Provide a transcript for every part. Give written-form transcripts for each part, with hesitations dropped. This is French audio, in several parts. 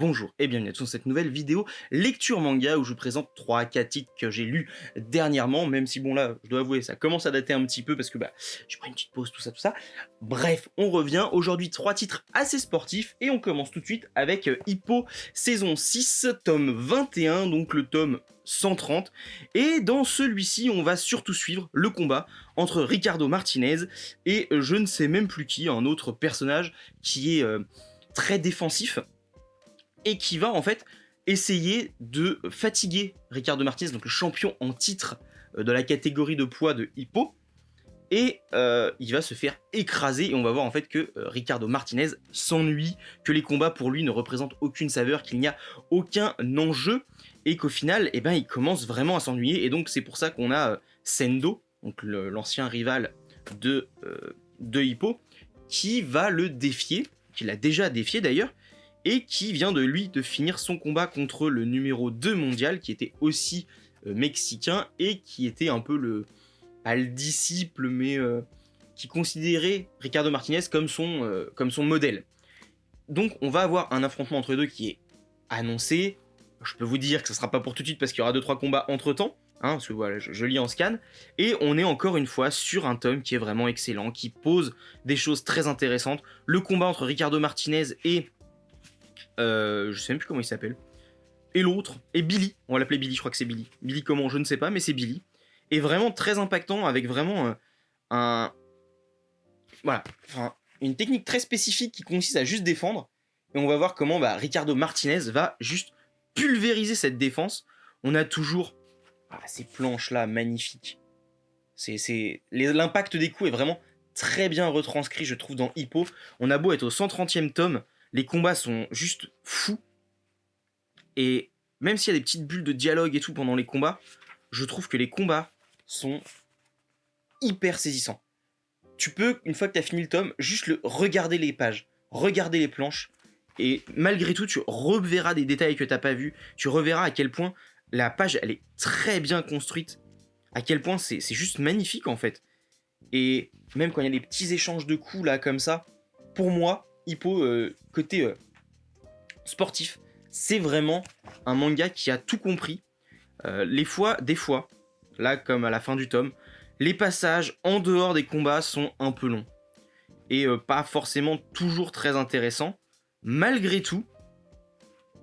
Bonjour et bienvenue à tous dans cette nouvelle vidéo lecture manga où je vous présente 3 4 titres que j'ai lus dernièrement, même si bon là, je dois avouer, ça commence à dater un petit peu parce que j'ai pris une petite pause, tout ça, tout ça. Bref, on revient, aujourd'hui 3 titres assez sportifs et on commence tout de suite avec Hippo saison 6, tome 21, donc le tome 130. Et dans celui-ci, on va surtout suivre le combat entre Ricardo Martinez et je ne sais même plus qui, un autre personnage qui est très défensif et qui va en fait essayer de fatiguer Ricardo Martinez, donc le champion en titre de la catégorie de poids de Hippo, et il va se faire écraser et on va voir en fait que Ricardo Martinez s'ennuie, que les combats pour lui ne représentent aucune saveur, qu'il n'y a aucun enjeu et qu'au final il commence vraiment à s'ennuyer, et donc c'est pour ça qu'on a Sendo, donc l'ancien rival de Hippo, qui va le défier, qui l'a déjà défié d'ailleurs, et qui vient de finir son combat contre le numéro 2 mondial, qui était aussi mexicain, et qui était un peu pas le disciple, mais qui considérait Ricardo Martinez comme son modèle. Donc on va avoir un affrontement entre les deux qui est annoncé. Je peux vous dire que ça sera pas pour tout de suite parce qu'il y aura 2-3 combats entre temps, parce que voilà, je lis en scan, et on est encore une fois sur un tome qui est vraiment excellent, qui pose des choses très intéressantes. Le combat entre Ricardo Martinez et je sais même plus comment il s'appelle, et l'autre, et Billy, on va l'appeler Billy, je crois que c'est Billy. Billy comment, je ne sais pas, mais c'est Billy. Et vraiment très impactant, avec vraiment voilà, une technique très spécifique qui consiste à juste défendre. Et on va voir comment Ricardo Martinez va juste pulvériser cette défense. On a toujours ces planches-là magnifiques. L'impact des coups est vraiment très bien retranscrit, je trouve, dans Hippo. On a beau être au 130e tome, les combats sont juste fous. Et même s'il y a des petites bulles de dialogue et tout pendant les combats, je trouve que les combats sont hyper saisissants. Tu peux, une fois que tu as fini le tome, juste regarder les pages, regarder les planches, et malgré tout, tu reverras des détails que tu n'as pas vus, tu reverras à quel point la page, elle est très bien construite, à quel point c'est juste magnifique en fait. Et même quand il y a des petits échanges de coups là comme ça, pour moi, Hippo, côté sportif, c'est vraiment un manga qui a tout compris. Des fois, là comme à la fin du tome, les passages en dehors des combats sont un peu longs et pas forcément toujours très intéressants. Malgré tout,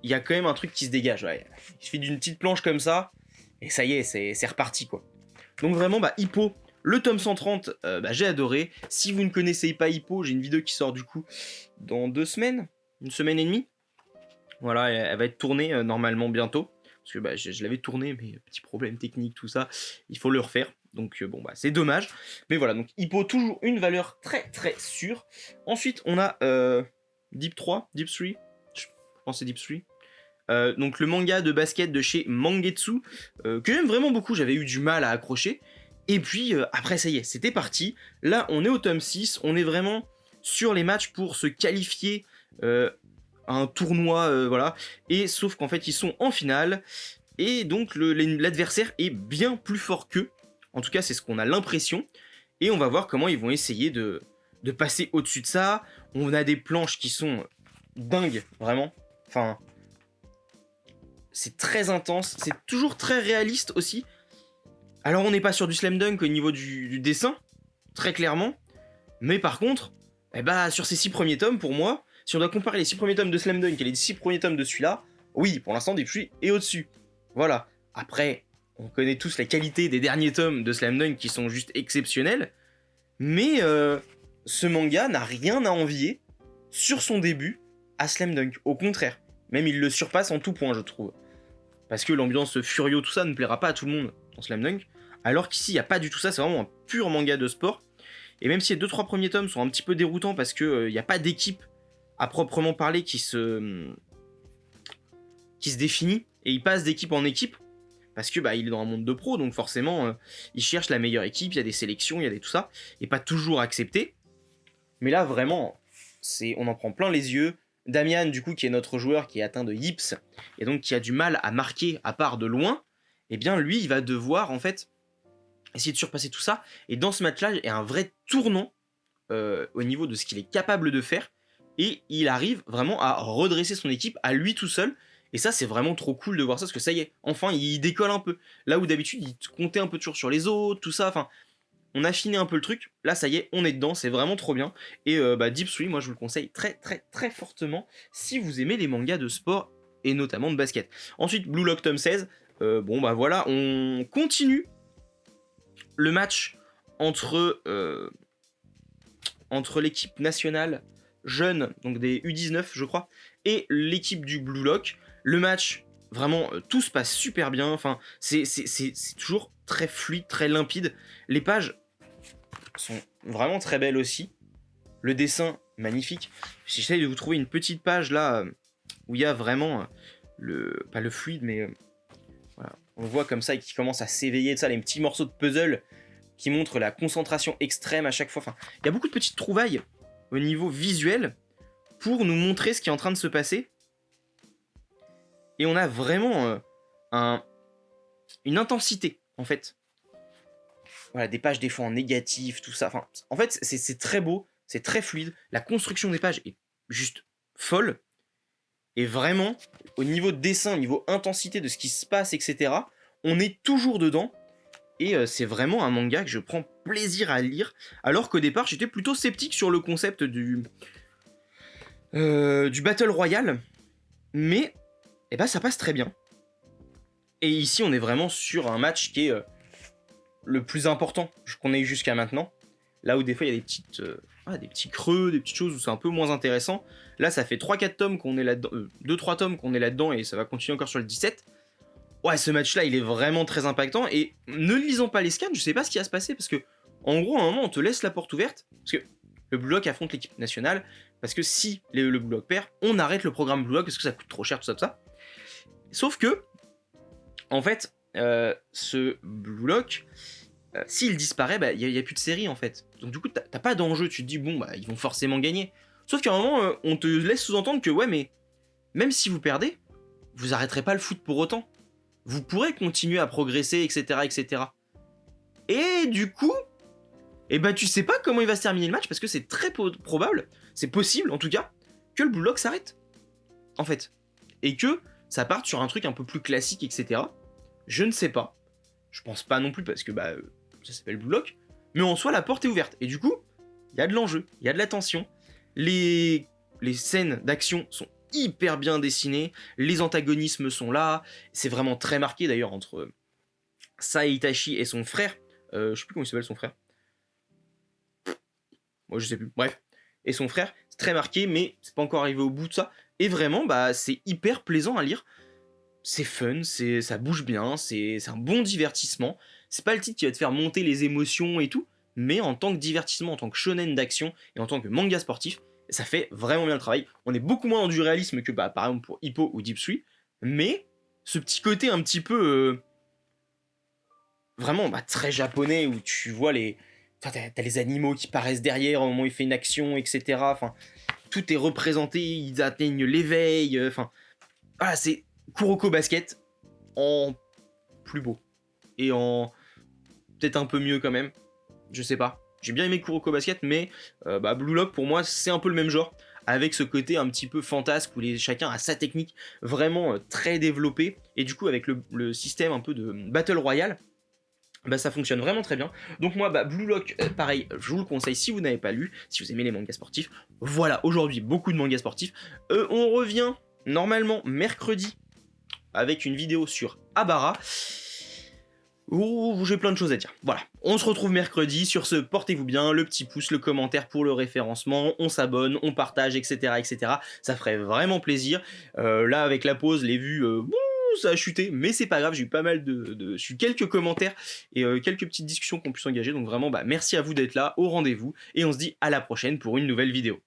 il y a quand même un truc qui se dégage. Ouais. Il suffit d'une petite planche comme ça et ça y est, c'est reparti quoi. Donc vraiment, Hippo, le tome 130, j'ai adoré. Si vous ne connaissez pas Hippo, j'ai une vidéo qui sort du coup dans 2 semaines, 1 semaine et demie. Voilà, elle va être tournée normalement bientôt. Parce que je l'avais tournée, mais petit problème technique, tout ça, il faut le refaire. Donc c'est dommage. Mais voilà, donc Hippo, toujours une valeur très très sûre. Ensuite, on a Deep 3, Deep 3, je pense que c'est Deep 3. Donc le manga de basket de chez Mangetsu, que j'aime vraiment beaucoup, j'avais eu du mal à accrocher. Et puis après ça y est, c'était parti. Là on est au tome 6, on est vraiment sur les matchs pour se qualifier à un tournoi, voilà. Et sauf qu'en fait ils sont en finale, et donc l'adversaire est bien plus fort qu'eux. En tout cas c'est ce qu'on a l'impression. Et on va voir comment ils vont essayer de passer au-dessus de ça. On a des planches qui sont dingues, vraiment. Enfin, c'est très intense, c'est toujours très réaliste aussi. Alors on n'est pas sur du slam dunk au niveau du dessin, très clairement. Mais par contre, sur ces 6 premiers tomes, pour moi, si on doit comparer les 6 premiers tomes de Slam Dunk et les 6 premiers tomes de celui-là, oui, pour l'instant, Depuy est au-dessus. Voilà. Après, on connaît tous la qualité des derniers tomes de Slam Dunk qui sont juste exceptionnels. Mais ce manga n'a rien à envier sur son début à Slam Dunk. Au contraire, même il le surpasse en tout point, je trouve. Parce que l'ambiance furio, tout ça, ne plaira pas à tout le monde dans Slam Dunk. Alors qu'ici, il n'y a pas du tout ça, c'est vraiment un pur manga de sport. Et même si les 2-3 premiers tomes sont un petit peu déroutants parce qu'il n'y a pas d'équipe à proprement parler qui se définit, et il passe d'équipe en équipe, parce que il est dans un monde de pro, donc forcément il cherche la meilleure équipe, il y a des sélections, il y a tout ça, et pas toujours accepté. Mais là vraiment, on en prend plein les yeux. Damian, du coup, qui est notre joueur qui est atteint de yips, et donc qui a du mal à marquer à part de loin, et bien lui il va devoir en fait essayer de surpasser tout ça, et dans ce match-là, il y a un vrai tournant au niveau de ce qu'il est capable de faire, et il arrive vraiment à redresser son équipe à lui tout seul. Et ça, c'est vraiment trop cool de voir ça, parce que ça y est, enfin, il décolle un peu. Là où d'habitude, il comptait un peu toujours sur les autres, tout ça, enfin, on a affiné un peu le truc. Là, ça y est, on est dedans, c'est vraiment trop bien. Et Deep Three, moi, je vous le conseille très, très, très fortement si vous aimez les mangas de sport et notamment de basket. Ensuite, Blue Lock tome 16. Bon, bah voilà, on continue le match entre l'équipe nationale jeune, donc des U19, je crois, et l'équipe du Blue Lock. Le match, vraiment, tout se passe super bien. Enfin, c'est toujours très fluide, très limpide. Les pages sont vraiment très belles aussi. Le dessin, magnifique. J'essaye de vous trouver une petite page là où il y a vraiment pas le fluide, mais voilà. On voit comme ça qui commence à s'éveiller, ça, les petits morceaux de puzzle qui montrent la concentration extrême à chaque fois. Enfin, il y a beaucoup de petites trouvailles au niveau visuel pour nous montrer ce qui est en train de se passer. Et on a vraiment une intensité, en fait. Voilà, des pages des fois en négatif, tout ça. Enfin, en fait, c'est très beau, c'est très fluide. La construction des pages est juste folle. Et vraiment, au niveau de dessin, au niveau intensité de ce qui se passe, etc., on est toujours dedans. Et c'est vraiment un manga que je prends plaisir à lire. Alors qu'au départ, j'étais plutôt sceptique sur le concept du Battle Royale. Mais eh ben, ça passe très bien. Et ici, on est vraiment sur un match qui est le plus important qu'on ait eu jusqu'à maintenant. Là où des fois, il y a des petits creux, des petites choses où c'est un peu moins intéressant. Là, ça fait 3-4 tomes qu'on est là-dedans, 2-3 tomes qu'on est là-dedans et ça va continuer encore sur le 17. Ouais, ce match-là, il est vraiment très impactant. Et ne lisant pas les scans, je sais pas ce qui va se passer parce que, en gros, à un moment, on te laisse la porte ouverte. Parce que le Blue Lock affronte l'équipe nationale. Parce que si le Blue Lock perd, on arrête le programme Blue Lock parce que ça coûte trop cher, tout ça, tout ça. Sauf que, en fait, ce Blue Lock, s'il disparaît, bah, y a plus de série en fait. Donc du coup, t'as pas d'enjeu, tu te dis, bon, bah, ils vont forcément gagner. Sauf qu'à un moment, on te laisse sous-entendre que, ouais, mais même si vous perdez, vous arrêterez pas le foot pour autant. Vous pourrez continuer à progresser, etc., etc. Et du coup, eh ben, tu sais pas comment il va se terminer le match, parce que c'est très probable, c'est possible en tout cas, que le Blue Lock s'arrête. En fait. Et que ça parte sur un truc un peu plus classique, etc. Je ne sais pas. Je pense pas non plus, parce que bah, ça s'appelle Blue Lock. Mais en soi, la porte est ouverte. Et du coup, il y a de l'enjeu, il y a de la tension. Les scènes d'action sont hyper bien dessinées. Les antagonismes sont là. C'est vraiment très marqué d'ailleurs entre Sae Itachi et son frère. Je sais plus comment il s'appelle son frère. Moi je sais plus. Bref. Et son frère, c'est très marqué, mais c'est pas encore arrivé au bout de ça. Et vraiment, bah, c'est hyper plaisant à lire. C'est fun, ça bouge bien, c'est un bon divertissement. C'est pas le titre qui va te faire monter les émotions et tout, mais en tant que divertissement, en tant que shonen d'action et en tant que manga sportif, ça fait vraiment bien le travail. On est beaucoup moins dans du réalisme que bah, par exemple pour Hippo ou Deep Three, mais ce petit côté un petit peu vraiment bah, très japonais où tu vois enfin, t'as les animaux qui paraissent derrière au moment où il fait une action, etc. Enfin, tout est représenté, ils atteignent l'éveil. Enfin, voilà, c'est Kuroko Basket en plus beau. Et en peut-être un peu mieux quand même. Je sais pas. J'ai bien aimé Kuroko Basket, mais bah, Blue Lock pour moi c'est un peu le même genre. Avec ce côté un petit peu fantasque où chacun a sa technique vraiment très développée. Et du coup avec le système un peu de Battle Royale, bah, ça fonctionne vraiment très bien. Donc moi, bah, Blue Lock, pareil, je vous le conseille si vous n'avez pas lu, si vous aimez les mangas sportifs. Voilà, aujourd'hui, beaucoup de mangas sportifs. On revient normalement mercredi avec une vidéo sur Abara. J'ai plein de choses à dire. Voilà, on se retrouve mercredi. Sur ce, portez-vous bien, le petit pouce, le commentaire pour le référencement, on s'abonne, on partage, etc., etc. Ça ferait vraiment plaisir. Là, avec la pause, les vues... ça a chuté, mais c'est pas grave, j'ai eu pas mal j'ai eu quelques commentaires et quelques petites discussions qu'on puisse engager, donc vraiment bah, merci à vous d'être là, au rendez-vous, et on se dit à la prochaine pour une nouvelle vidéo.